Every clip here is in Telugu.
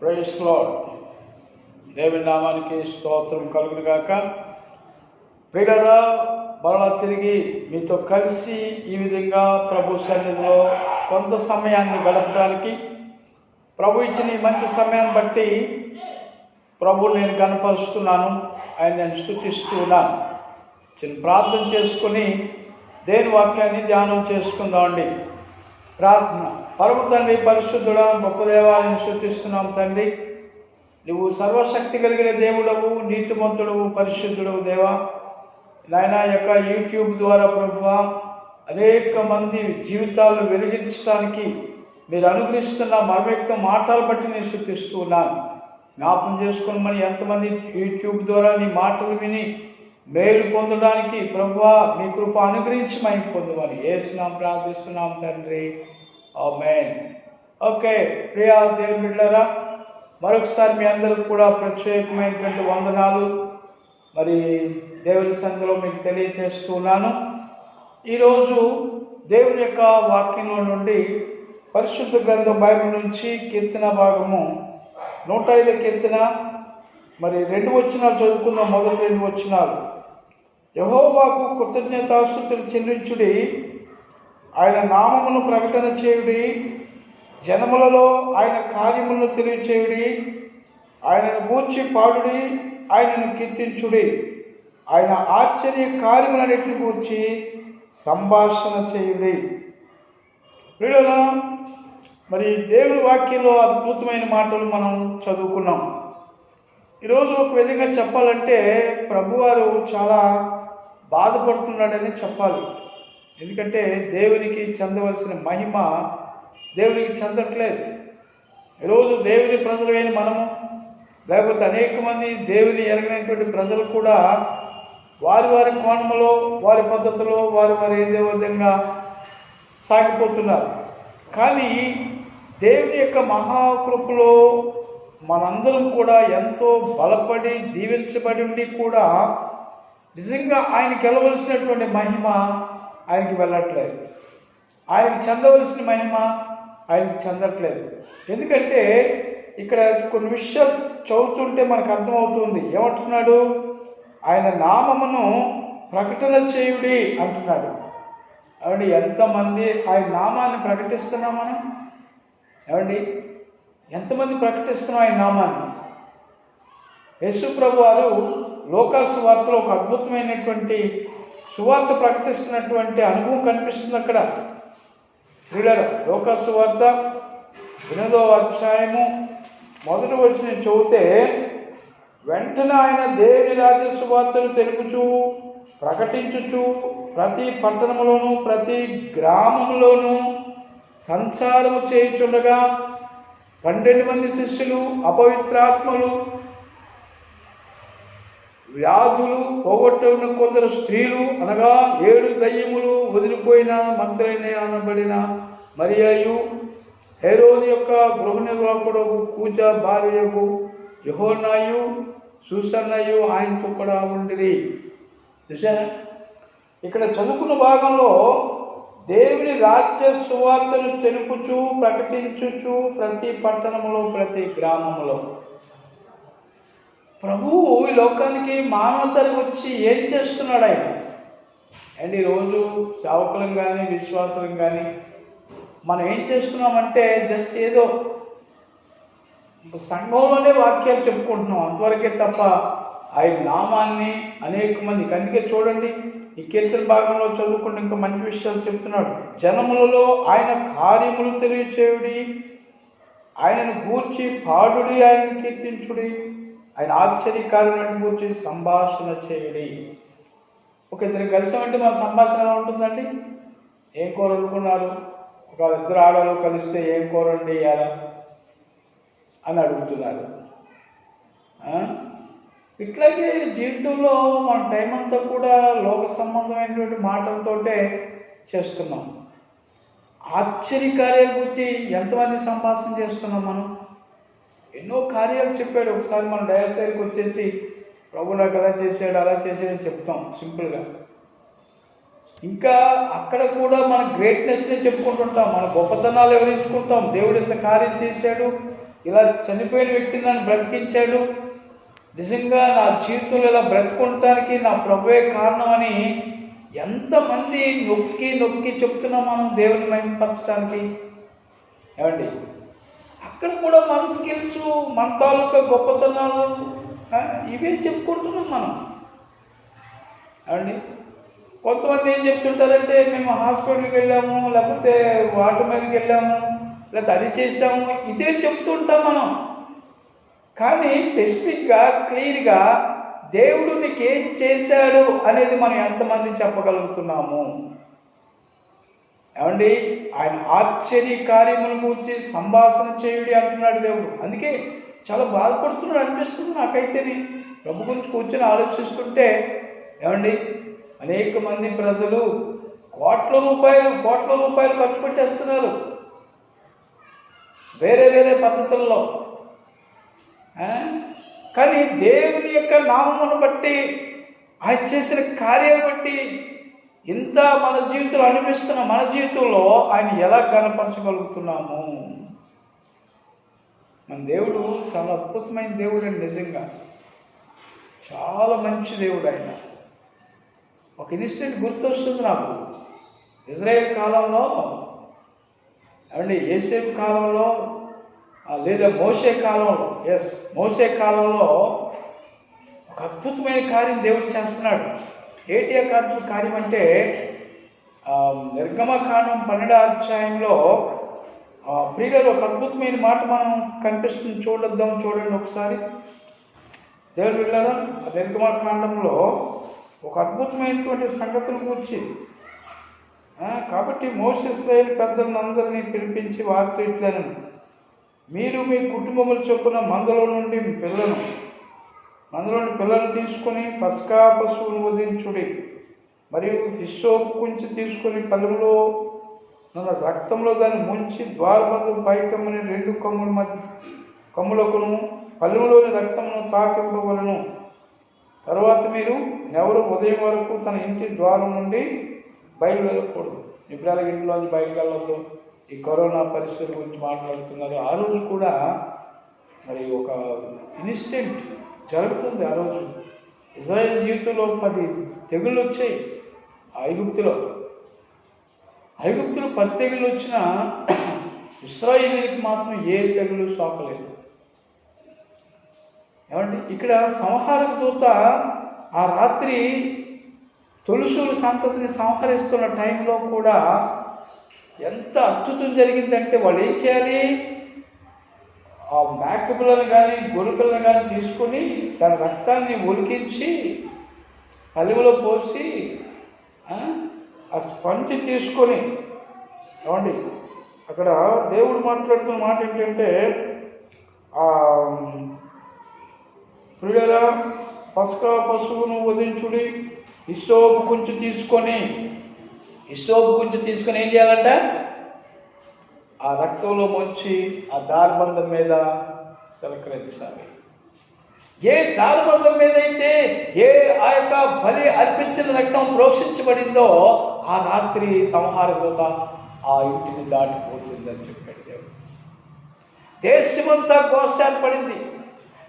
Praise lord. దేవుని నామానికి స్తోత్రం కలుగును గాక. ప్రియులారా, మరలా తిరిగి మీతో కలిసి ఈ విధంగా ప్రభు సన్నిధిలో కొంత సమయాన్ని గడపడానికి ప్రభు ఇచ్చిన ఈ మంచి సమయాన్ని బట్టి ప్రభువుని నేను కనపరుస్తున్నాను, ఆయన నేను స్తుతిస్తూ ఉన్నాను. చిన్న ప్రార్థన చేసుకొని దేవుని వాక్యాన్ని ధ్యానం చేసుకుందామండి. ప్రార్థన. పరమ తండ్రి, పరిశుద్ధుడా, గొప్ప దేవాన్ని స్తుతిస్తున్నాం తండ్రి. నువ్వు సర్వశక్తి కలిగిన దేవుడవు, నీతిమంతుడవు, పరిశుద్ధుడవు దేవా. నాయన యొక్క యూట్యూబ్ ద్వారా ప్రభువా అనేక మంది జీవితాలను వెలిగించడానికి మీరు అనుగ్రహిస్తున్న మరొక మాటలు బట్టి నేను స్తుతిస్తూ ఉన్నాను. జ్ఞాపకం చేసుకోమని ఎంతమంది యూట్యూబ్ ద్వారా నీ మాటలు విని మేలు పొందడానికి ప్రభువా మీ కృప అనుగ్రహించి మేము పొందమని యేసునామమున ప్రార్థిస్తున్నాం తండ్రి, ఆమేన్. ఓకే, ప్రియా దేవుని బిడ్డలారా, మరొకసారి మీ అందరికి కూడా ప్రత్యేకమైనటువంటి వందనాలు మరి దేవుని సన్నిధిలో మీకు తెలియజేస్తున్నాను. ఈరోజు దేవుని యొక్క వాక్యంలో నుండి పరిశుద్ధ గ్రంథం బైబిల్ నుంచి కీర్తన భాగము 105 కీర్తన మరి 2 వచనాలు చదువుకుందాం. మొదటి 2 వచనాలు. యెహోవాకు కృతజ్ఞతాస్తుతులు చెల్లించుడి, ఆయన నామమును ప్రకటన చేయుడి, జనములలో ఆయన కార్యములను తెలియచేయుడి, ఆయనను గూర్చి పాడుడి, ఆయనను కీర్తించుడి, ఆయన ఆశ్చర్య కార్యములన్నిటిని గూర్చి సంభాషణ చేయుడి. ప్రియులారా, మరి దేవుని వాక్యంలో అద్భుతమైన మాటలు మనం చదువుకున్నాం. ఈరోజు ఒక విధంగా చెప్పాలంటే ప్రభువారు చాలా బాధపడుతున్నాడని చెప్పాలి. ఎందుకంటే దేవునికి చెందవలసిన మహిమ దేవునికి చెందట్లేదు. ఈరోజు దేవుని ప్రజలైన మనము, లేకపోతే అనేక మంది దేవుని ఎరగనటువంటి ప్రజలు కూడా వారి వారి కోణంలో, వారి పద్ధతిలో, వారి ఏదో విధంగా సాగిపోతున్నారు. కానీ దేవుని యొక్క మహాకృపలో మనందరం కూడా ఎంతో బలపడి దీవించబడి ఉండి కూడా నిజంగా ఆయనకి వెళ్ళవలసినటువంటి మహిమ ఆయనకి వెళ్ళట్లేదు. ఆయనకి చెందవలసిన మహిమ ఆయనకి చెందట్లేదు. ఎందుకంటే ఇక్కడ కొన్ని విషయాలు చదువుతుంటే మనకు అర్థమవుతుంది. ఏమంటున్నాడు? ఆయన నామమును ప్రకటన చేయుడి అంటున్నాడు. ఏమండి, ఎంతమంది ఆయన నామాన్ని ప్రకటిస్తున్నాం మనం? ఏమండి, ఎంతమంది ప్రకటిస్తున్నాం ఆయన నామాన్ని? యేసు ప్రభు వారు లోకా సువార్తలో ఒక అద్భుతమైనటువంటి సువార్త ప్రకటిస్తున్నటువంటి అనుభవం కనిపిస్తుంది అక్కడ. ప్రియులారా, లోకా సువార్త 8వ అధ్యాయము 1వ వచనం చదివితే, వెంటనే ఆయన దేవుని రాజ్య సువార్తను తెలుపుచూ ప్రకటించుచు ప్రతి పట్టణములోను ప్రతి గ్రామములోను సంచారము చేయుచుండగా 12 మంది శిష్యులు, అపవిత్రాత్మలు, వ్యాధులు పోగొట్టుకున్న కొందరు స్త్రీలు, అనగా 7 దయ్యములు వదిలిపోయిన మగ్దలేనే అనబడిన మరియయు, హేరోదు యొక్క గృహ నిర్వాహకుడు కూజ భార్యకు యోహన్నాయు, సూసన్నయు ఆయనతో కూడా ఉండిరి. చూసారా, ఇక్కడ చదువుకున్న భాగంలో దేవుని రాజ్య సువార్తను తెలుపుచు ప్రకటించుచు ప్రతి పట్టణములో ప్రతి గ్రామంలో. ప్రభువు ఈ లోకానికి మానవతరం వచ్చి ఏం చేస్తున్నాడు ఆయన? అండ్ ఈరోజు సేవకులం కానీ విశ్వాసులం కానీ మనం ఏం చేస్తున్నామంటే జస్ట్ ఏదో సంఘంలోనే వాక్యాలు చెప్పుకుంటున్నాం అంతవరకే తప్ప ఆయన నామాన్ని అనేక మందికి. అందుకే చూడండి, ఈ కీర్తన భాగంలో చదువుకుంటే ఇంకా మంచి విషయాలు చెప్తున్నాడు. జనములలో ఆయన కార్యములు తెలియచేయుడి, ఆయనను గూర్చి పాడుడి, ఆయనను కీర్తించుడి, ఆయన ఆశ్చర్య కార్యాలను గూర్చి సంభాషణ చేయుడి. ఒక ఇద్దరు కలిసామంటే మన సంభాషణ ఎలా ఉంటుందండి? ఏం కూర అనుకున్నారు? ఒక 2 ఆడవాళ్ళు కలిస్తే ఏం కూర వండి ఇయ్యాలా అని అడుగుతున్నారు. ఇట్లాగే జీవితంలో మన టైం అంతా కూడా లోక సంబంధమైనటువంటి మాటలతోటే చేస్తున్నాం. ఆశ్చర్య కార్యాల గురించి ఎంతమంది సంభాషణ చేస్తున్నాం మనం? ఎన్నో కార్యాలు చెప్పాడు. ఒకసారి మన డైరెక్ట్ దగ్గరికి వచ్చేసి ప్రభు నాకు అలా చేశాడు అలా చేశాడని చెప్తాం సింపుల్గా. ఇంకా అక్కడ కూడా మన గ్రేట్నెస్నే చెప్పుకుంటుంటాం, మన గొప్పతనాలు వివరించుకుంటాం. దేవుడు ఇంత కార్యం చేశాడు, ఇలా చనిపోయిన వ్యక్తిని నన్ను బ్రతికించాడు, నిజంగా నా జీవితంలో ఇలా బ్రతుకుంటానికి నా ప్రభువే కారణమని ఎంతమంది నొక్కి నొక్కి చెప్తున్నాం మనం దేవుని మహిమపరచడానికి. ఏమండి, అక్కడ కూడా మన స్కిల్స్, మన తాలూకా గొప్పతనాలు ఇవే చెప్పుకుంటున్నాం మనం. ఏమండి, కొంతమంది ఏం చెప్తుంటారంటే మేము హాస్పిటల్కి వెళ్ళాము, లేకపోతే వాటర్ మీదకి వెళ్ళాము, లేకపోతే అది చేసాము, ఇదే చెప్తుంటాం మనం. కానీ స్పెసిఫిక్గా క్లియర్గా దేవుడు నీకు ఏం చేశాడు అనేది మనం ఎంతమంది చెప్పగలుగుతున్నాము? ఏమండి, ఆయన ఆశ్చర్య కార్యముల గురించి సంభాషణ చేయుడి అంటున్నాడు దేవుడు. అందుకే చాలా బాధపడుతున్నాడు అనిపిస్తుంది నాకైతేనే. ప్రభు గురించి కూర్చొని ఆలోచిస్తుంటే ఏమండి, అనేక మంది ప్రజలు కోట్ల రూపాయలు ఖర్చు పెట్టేస్తున్నారు వేరే వేరే పద్ధతుల్లో. కానీ దేవుని యొక్క నామమును బట్టి, ఆయన చేసిన కార్యం బట్టి ఇంత మన జీవితంలో అనిపిస్తున్న మన జీవితంలో ఆయన ఎలా కనపరచగలుగుతున్నాము? మన దేవుడు చాలా అద్భుతమైన దేవుడు అండి. నిజంగా చాలా మంచి దేవుడు ఆయన. ఒక ఇన్సిడెంట్ గుర్తొస్తుంది నాకు. ఇజ్రాయేల్ కాలంలో ఏమండి, యేసేపు కాలంలో లేదా మోషే కాలంలో, మోషే కాలంలో ఒక అద్భుతమైన కార్యం దేవుడు చేస్తున్నాడు. ఏంటి ఆ కార్యం అంటే, నిర్గమకాండం 12వ అధ్యాయంలో ప్రియులలో ఒక అద్భుతమైన మాట మనం కనిపిస్తుంది. చూడండి ఒకసారి. దేవుడు వెళ్ళారా, ఆ నిర్గమకాండంలో ఒక అద్భుతమైనటువంటి సంగతిని గురించి. కాబట్టి మోషే ఇశ్రాయేలు పెద్దలందరినీ పిలిపించి వారితో ఇట్లను, మీరు మీ కుటుంబముల చొప్పున మందలోని పిల్లను తీసుకొని పస్కా పశువును వధించుడి. మరియు హిస్సోపు కుంచి తీసుకొని పళ్ళెంలో రక్తంలో దాన్ని ముంచి ద్వారబంధం పైకమ్మని 2 కమ్ములకును పళ్ళెంలోని రక్తమును తాకింపవలను. తరువాత మీరు ఎవరు ఉదయం వరకు తన ఇంటి ద్వారం నుండి బయలు వెళ్ళకూడదు. ఇప్పుడు ఇంట్లోంచి బయటకు వెళ్ళొద్దు. ఈ కరోనా పరిస్థితుల గురించి మాట్లాడుతున్నారు. ఆ రోజు కూడా మరి ఒక ఇన్సిడెంట్ జరుగుతుంది. ఆ రోజు ఇజ్రాయేల్ జీవితంలో 10 తెగుళ్ళు వచ్చాయి. ఐగుప్తులో 10 తెగుళ్ళు వచ్చినా ఇశ్రాయేలీయులకు మాత్రం ఏ తెగులు సోకలేదు. ఏమండి, ఇక్కడ సంహారక దూత ఆ రాత్రి తొలుసూలు సంతతిని సంహరిస్తున్న టైంలో కూడా ఎంత అద్భుతం జరిగిందంటే, వాళ్ళు ఏం చేయాలి, ఆ మేక పిల్లను కానీ గొర్రె పిల్లను కానీ తీసుకొని దాని రక్తాన్ని ఒలికించి పల్లెలో పోసి ఆ స్పంజ్ తీసుకొని, ఏమండి అక్కడ దేవుడు మాట్లాడుతున్న మాట ఏంటంటే, ప్రియులారా పస్కా పశువును వధించుడి, హిస్సోపు కుంచె తీసుకొని ఏం చేయాలంట, ఆ రక్తంలో ముంచి ఆ దారబంధం మీద చిలకరించాలి. ఏ దారబంధం మీద అయితే ఆ యొక్క బలి అర్పించిన రక్తం ప్రోక్షించబడిందో ఆ రాత్రి సంహారదూత ఆ ఇంటిని దాటిపోతుందని చెప్పాడు దేవుడు. దేశమంతా ఘోష ఏర్పడింది.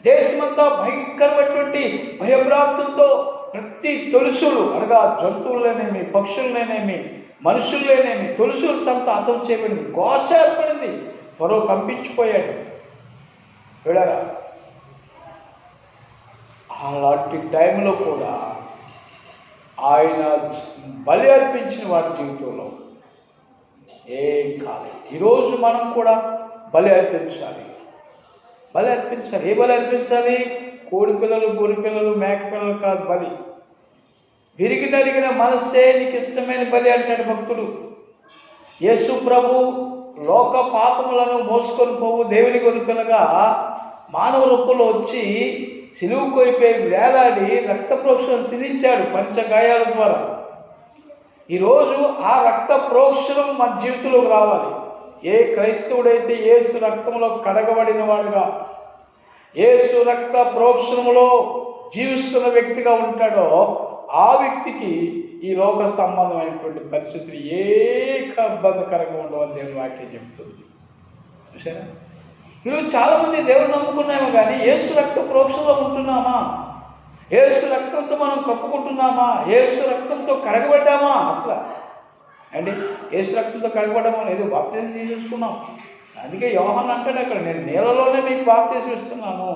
దేశమంతా భయంకరమైనటువంటి భయభ్రాంతులతో ప్రతి తొలుసులు అనగా జంతువులనేమి, పక్షులనేమి, మనుషుల్లోనేమి తొలుసులు సంత అంతం చేయబడింది. ఘోష ఏర్పడింది. ఫరో కంపించిపోయాడు. విడరా అలాంటి టైంలో కూడా ఆయన బలి అర్పించిన వారి జీవితంలో ఏం కాలేదు. ఈరోజు మనం కూడా బలి అర్పించాలి. ఏ బలి అర్పించాలి? కోడి పిల్లలు, గొర్రె పిల్లలు, మేక పిల్లలు కాదు బలి. విరిగి నరిగిన మనస్సే నీకు ఇష్టమైన బలి అంటాడు భక్తుడు. యేసు ప్రభు లోక పాపములను మోసుకొని పోవు దేవుని గొర్రె పిల్లగా మానవ రూపంలో వచ్చి సిలువు కోయిపై వేలాడి రక్త ప్రోక్షణ సిధించాడు పంచగాయాల ద్వారా. ఈరోజు ఆ రక్త ప్రోక్షణం మన జీవితంలోకి రావాలి. ఏ క్రైస్తవుడైతే యేసు రక్తంలో కడగబడిన వాడుగా, యేసు రక్త ప్రోక్షణములో జీవిస్తున్న వ్యక్తిగా ఉంటాడో ఆ వ్యక్తికి ఈ లోక సంబంధమైనటువంటి పరిస్థితులు ఇబ్బందికరంగా ఉండవని దేవుని వాక్యం చెబుతుంది. చూసారా? ఈరోజు చాలామంది దేవుడు నమ్ముకున్నామో కానీ యేసు రక్త ప్రోక్షలో ఉంటున్నామా? యేసు రక్తంతో మనం కప్పుకుంటున్నామా? యేసు రక్తంతో కడగబడ్డామా? అసలు అంటే యేసు రక్తంతో కడగబడ్డామా? ఏదో బాప్తిజం తీసుకున్నాం. అందుకే యోహాను అంటాడు అక్కడ, నేను నేలలోనే మీకు బాప్తిజం ఇస్తున్నాను.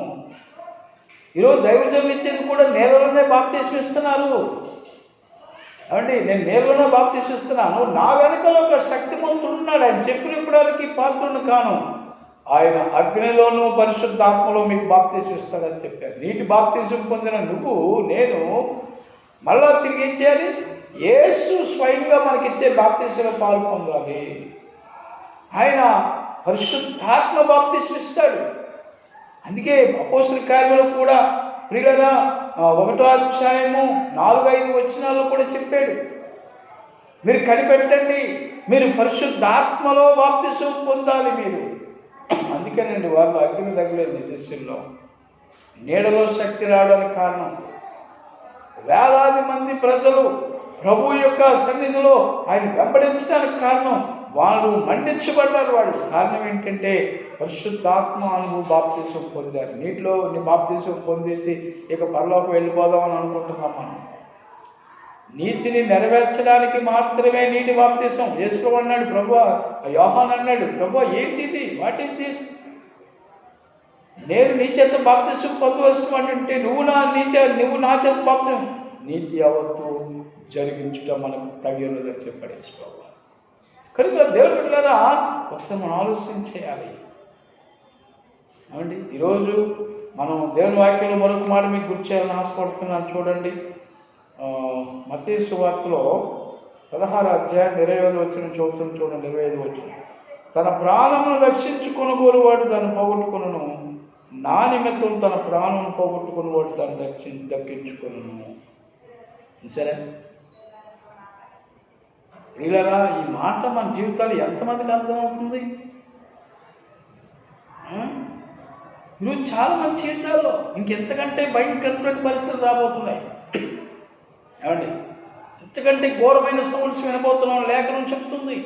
ఈరోజు దైవజనులు ఇచ్చేది కూడా నేలలోనే బాప్తిజం ఇస్తున్నారు. అవండి, నేను నేలలోనే బాప్తిజం ఇస్తున్నాను. నా వెనుకలో ఒక శక్తిమంతుడు ఉన్నాడు, ఆయన చెప్పినప్పటికీ పాత్రను కాను, ఆయన అగ్నిలోనూ పరిశుద్ధాత్మలో మీకు బాప్తిజం ఇస్తాడని చెప్పారు. నీటి బాప్తిజం పొందిన నువ్వు నేను మళ్ళా తిరిగి ఏం చేయాలి? యేసు స్వయంగా మనకిచ్చే బాప్తిజంలో పాలు పొందాలి. ఆయన పరిశుద్ధాత్మ బాప్తిజం ఇస్తాడు. అందుకే అపోస్తలుల కార్యాలలో కూడా ప్రియులారా 1వ అధ్యాయము 4-5 వచనాల్లో కూడా చెప్పాడు, మీరు కనిపెట్టండి, మీరు పరిశుద్ధాత్మలో బాప్తిజం పొందాలి మీరు. అందుకేనండి వాళ్ళు అగ్ని తగలేదు శిష్యుల్లో. నీడలో శక్తి రావడానికి కారణం, వేలాది మంది ప్రజలు ప్రభు యొక్క సన్నిధిలో ఆయన వెంబడించడానికి కారణం, వాళ్ళు మండించబడ్డారు. వాళ్ళు కారణం ఏంటంటే పరిశుద్ధాత్మ అనుభవ బాప్తిజం పొందారు. నీటిలో బాప్తిజం పొందేసి ఇక పరలోకి వెళ్ళిపోదామని అనుకుంటున్నాం మనం. నీతిని నెరవేర్చడానికి మాత్రమే నీటి బాప్తిజం. యేసు అన్నాడు, ప్రభువా, యోహాను అన్నాడు, ప్రభువా ఏంటిది, వాట్ ఈస్ దిస్? నేను నీ చేత బాప్తిజం పొందవలసినటువంటి నువ్వు నా చేత బాప్తిజం, నీతి యావత్తు జరిగించుట మనకు తగినదని చెప్పాడు యేసు ప్రభువా. కనుక దేవుని బిడ్డలారా, ఒకసారి మనం ఆలోచన చేయాలి. ఏమండి, ఈరోజు మనం దేవుని వాక్యంలో మరొక మాట మీకు గుర్తు చేయాలని ఆశపడుతున్నాను. చూడండి, మత్తయి సువార్తలో 16వ అధ్యాయం 25వ వచనం చదువుతుంది. చూడండి, 25వ వచనం, తన ప్రాణమును రక్షించుకొనుగోరువాడు దాన్ని పోగొట్టుకొనును, నా నిమిత్తం తన ప్రాణం పోగొట్టుకునేవాడు దాన్ని దక్కించుకొనును. సరే ప్రియులారా, ఈ మాట మన జీవితాలు ఎంతమందికి అర్థమవుతుంది? ఈరోజు చాలా మంది జీవితాల్లో ఇంకెంతకంటే భయంకరమైన పరిస్థితులు రాబోతున్నాయి. ఏమండి, ఇంతకంటే ఘోరమైన సౌండ్స్ వినబోతున్నాం లేఖనం చెప్తుంది.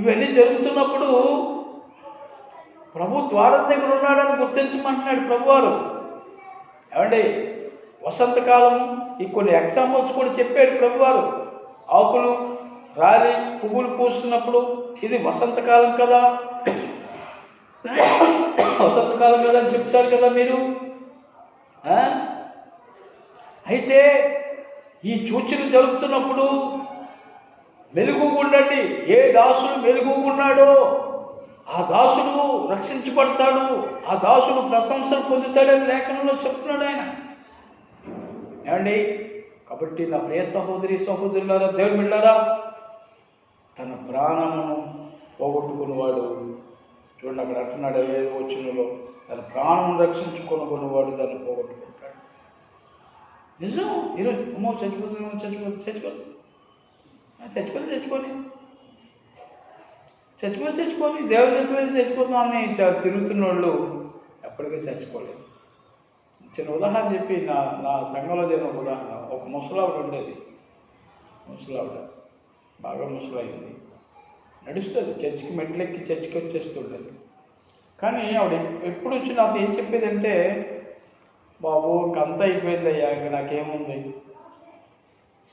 ఇవన్నీ జరుగుతున్నప్పుడు ప్రభు ద్వారం దగ్గర ఉన్నాడని గుర్తించమంటున్నాడు ప్రభువారు. ఏమండి, వసంతకాలము ఈ కొన్ని ఎగ్జాంపుల్స్ కూడా చెప్పాడు ప్రభువారు. ఆకులు రాలి పువ్వులు పూస్తున్నప్పుడు ఇది వసంతకాలం కదా, వసంతకాలం కదా అని చెప్తారు కదా మీరు. అయితే ఈ సూచనలు జరుగుతున్నప్పుడు మెలుగుకుండండి. ఏ దాసుడు మెలుగుకున్నాడో ఆ దాసుడు రక్షించబడతాడు, ఆ దాసుడు ప్రశంసలు పొందుతాడని లేఖనంలో చెప్తున్నాడు ఆయన. ఏమండి, కాబట్టి నా ప్రియ సహోదరి సహోదరులారా, దేవుని బిడ్డలారా, తన ప్రాణమును పోగొట్టుకున్నవాడు, చూడండి అక్కడ అంటున్నాడు 25వ వచనంలో, తన ప్రాణమును రక్షించుకున్నవాడు దాన్ని పోగొట్టుకుంటాడు. నిజం. ఈరోజు చచ్చిపోని దేవుడి చేతి మీద చచ్చిపోతున్నామని తిరుగుతున్న వాళ్ళు ఎప్పటికీ చచ్చిపోలేదు. చిన్న ఉదాహరణ చెప్పి నా సంఘంలో జరిగిన ఉదాహరణ, ఒక ముసలావిడ ఉండేది. ముసలావిడ బాగా ముసలైంది, నడుస్తుంది, చర్చికి మెట్లెక్కి చర్చికి వచ్చేస్తుండేది. కానీ ఆవిడ ఎప్పుడు వచ్చి నాతో ఏం చెప్పేదంటే, బాబు ఇంకంతా అయిపోయిందయ్యా, ఇంక నాకేముంది,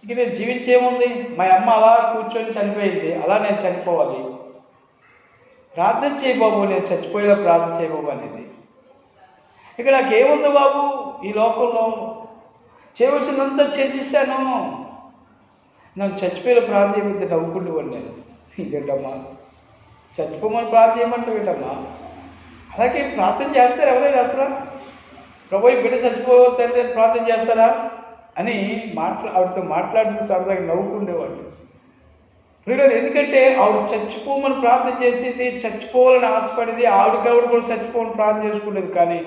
ఇంక నేను జీవించేముంది, మా అమ్మ అలా కూర్చొని చనిపోయింది, అలా నేను చనిపోవాలి, ప్రార్థన చేయి బాబు, నేను చచ్చిపోయేలా ప్రార్థన చేయి బాబు అనేది. ఇక నాకేముంది బాబు, ఈ లోకంలో చేయవలసిందంతా చేసేసాను, నన్ను చచ్చిపోయేలా ప్రార్థన చేయమంటే నవ్వుకుంటూ నేను, ఇదేంటమ్మా చచ్చిపోమని ప్రార్థన చేయమంటావు ఏంటమ్మా? అలాగే ప్రార్థన చేస్తారు ఎవరైనా అసలు, ప్రభు బిడ్డ చచ్చిపోతే ప్రార్థన చేస్తారా అని ఆవిడతో మాట్లాడుతూ సరదాగా నవ్వుకుండేవాళ్ళు. ప్రియులారా, ఎందుకంటే ఆవిడ చచ్చిపోమని ప్రార్థన చేసేది, చచ్చిపోవాలని ఆశపడేది, ఆవిడ కూడా చచ్చిపోమని ప్రార్థన చేసుకునేది. కానీ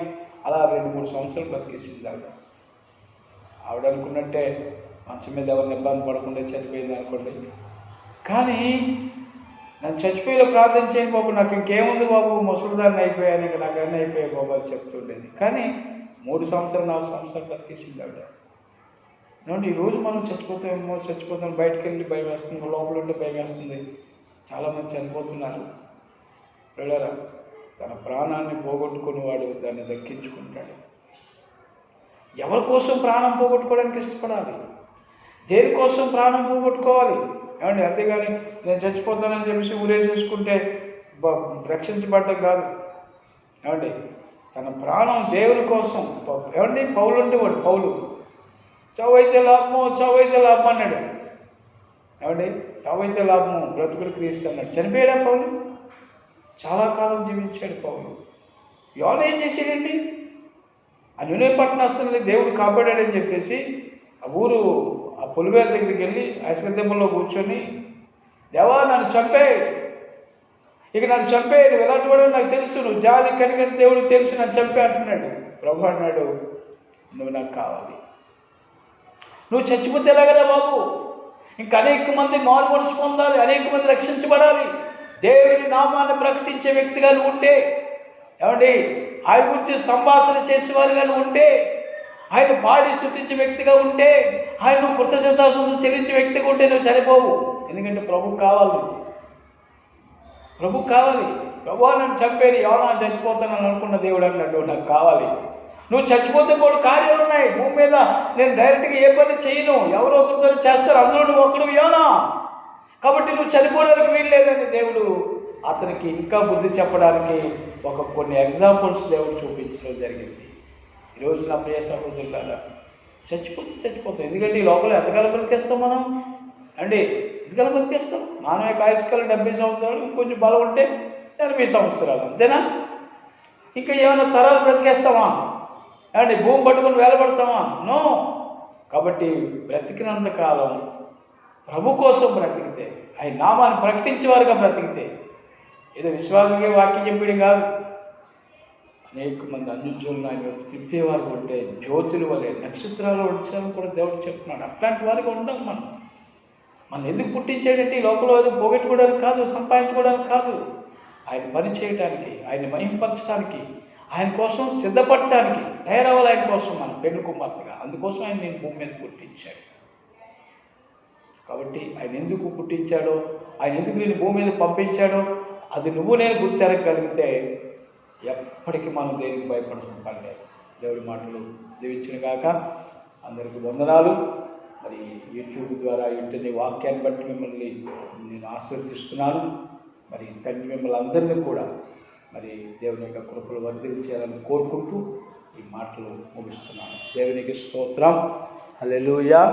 అలా 2-3 సంవత్సరాలు బతికేసింది ఆవిడ అనుకున్నట్టే మంచం మీద ఎవరిని ఇబ్బంది పడకుండా చనిపోయింది అనుకోండి. కానీ నన్ను చచ్చిపోయేలా ప్రార్థన చేయను బాబు, నాకు ఇంకేముంది బాబు, ముసలిదాన్ని అయిపోయాను, ఇంకా నాకు అన్నీ అయిపోయాయి బాబు అని చెప్తుండేది. కానీ 3 సంవత్సరాలు 4 సంవత్సరాలు బతికేసింది ఆవిడ. ఏమంటే ఈరోజు మనం చచ్చిపోతాం బయటకు వెళ్ళి భయం వేస్తుంది, లోపల ఉంటే భయం వేస్తుంది. చాలామంది చనిపోతున్నారు. వెళ్ళారా? తన ప్రాణాన్ని పోగొట్టుకునేవాడు దాన్ని దక్కించుకుంటాడు. ఎవరి కోసం ప్రాణం పోగొట్టుకోవడానికి ఇష్టపడాలి? దేనికోసం ప్రాణం పోగొట్టుకోవాలి? ఏమండి, అంతేగాని నేను చచ్చిపోతానని చెప్పేసి ఊరేసేసుకుంటే రక్షించబడ్డం కాదు. ఏమండి, తన ప్రాణం దేవుని కోసం. ఏమండి, పౌలు ఉండేవాడు. పౌలు చావైతే లాభము, చావైతే లాభం అన్నాడు. ఏమండి, చావైతే లాభము, బ్రతుకుడు క్రీస్తు అన్నాడు. చనిపోయాడా పౌలు? చాలా కాలం జీవించాడు పౌలు. యోన ఏం చేశాడండి? ఆ నినే పట్టణస్తుని దేవుడు కాపాడాడని చెప్పేసి ఆ ఊరు ఆ పులివేల దగ్గరికి వెళ్ళి ఐస్కర్దెబ్బల్లో కూర్చొని, దేవా నన్ను చంపే, ఇక నన్ను చంపే, నువ్వు ఎలాంటి వాడు నాకు తెలుసు, నువ్వు జాలి కనికని దేవుడు తెలుసు, నన్ను చంపే అంటున్నాడు. ప్రభు అన్నాడు, నువ్వు నాకు కావాలి. నువ్వు చచ్చిపోతే ఎలాగదా బాబు? ఇంకా అనేక మంది మారు మనసు పొందాలి, అనేక మంది రక్షించబడాలి. దేవుని నామాన్ని ప్రకటించే వ్యక్తిగా నువ్వు ఉంటే, ఏమండి, ఆయన గురించి సంభాషణ చేసేవారుగా నువ్వు ఉంటే, ఆయన పాడి స్తుతించే వ్యక్తిగా ఉంటే, ఆయన కృతజ్ఞతాస్తుతులు చెల్లించే వ్యక్తిగా ఉంటే నువ్వు చనిపోవు. ఎందుకంటే ప్రభుకు కావాలి. ప్రభుకు కావాలి. ప్రభు నన్ను చంపేది, ఎవరో చచ్చిపోతానని అనుకున్న దేవుడు అన్నాడు, నాకు కావాలి. నువ్వు చచ్చిపోతే కూడా కార్యాలు ఉన్నాయి భూమి మీద. నేను డైరెక్ట్గా ఏ పని చేయను, ఎవరో ఒకరితో చేస్తారు, అందులో నువ్వు ఒకడు యోనా. కాబట్టి నువ్వు చనిపోవడానికి వీలు లేదని దేవుడు అతనికి ఇంకా బుద్ధి చెప్పడానికి కొన్ని ఎగ్జాంపుల్స్ దేవుడు చూపించడం జరిగింది. ఈరోజు నా ప్రియ సహోదరులారా, చచ్చిపోతాం. ఎందుకంటే ఈ లోపల ఎంతకాలం బతికేస్తాం మనం? అండి, ఎంతకాలం బతికేస్తాం? మానవ యొక్క ఆయుష్కాలం 70 సంవత్సరాలు, ఇంకొంచెం బలం ఉంటే 80 సంవత్సరాలు, అంతేనా? ఇంకా ఏమైనా తరాలు బ్రతికేస్తామా? అండి, భూమి పట్టుకొని వేలబడతామా? నో. కాబట్టి బ్రతికినంత కాలం ప్రభు కోసం బ్రతికితే, ఆయన నామాన్ని ప్రకటించేవారుగా బ్రతికితే, ఏదో విశ్వాసంగా వాక్యం చెప్పడం కాదు, అనేక మంది అన్యుజులను ఆయన తిప్పేవారు ఉంటే జ్యోతుల వలె నక్షత్రాలు వచ్చారని కూడా దేవుడు చెప్తున్నాడు. అట్లాంటి వారిగా ఉండాలి మనం ఎందుకు పుట్టించేటంటే ఈ లోపల అది పోగొట్టుకోవడానికి కాదు, సంపాదించుకోవడానికి కాదు, ఆయన పని చేయడానికి, ఆయన మహింపరచడానికి, ఆయన కోసం సిద్ధపడటానికి తయారవ్వాలి. ఆయన కోసం మనం పెళ్లి కుమార్తెగా, అందుకోసం ఆయన నేను భూమి మీద పుట్టించాడు. కాబట్టి ఆయన ఎందుకు పుట్టించాడో, ఆయన ఎందుకు నేను భూమి మీద పంపించాడో అది నువ్వు నేను గుర్తెరగలిగితే ఎప్పటికీ మనం దేనికి భయపడడం పడలేదు. దేవుడి మాటలు దీవించిన కాక అందరికీ వందనాలు. మరి యూట్యూబ్ ద్వారా ఇంటిని వాక్యాన్ని బట్టి మిమ్మల్ని నేను ఆశీర్వదిస్తున్నాను. మరి తండ్రి మిమ్మల్ని అందరినీ కూడా మరి దేవుని యొక్క కృపలు వర్ధించాలని కోరుకుంటూ ఈ మాటలు ముగిస్తున్నాను. దేవునికి స్తోత్రం. హల్లెలూయా.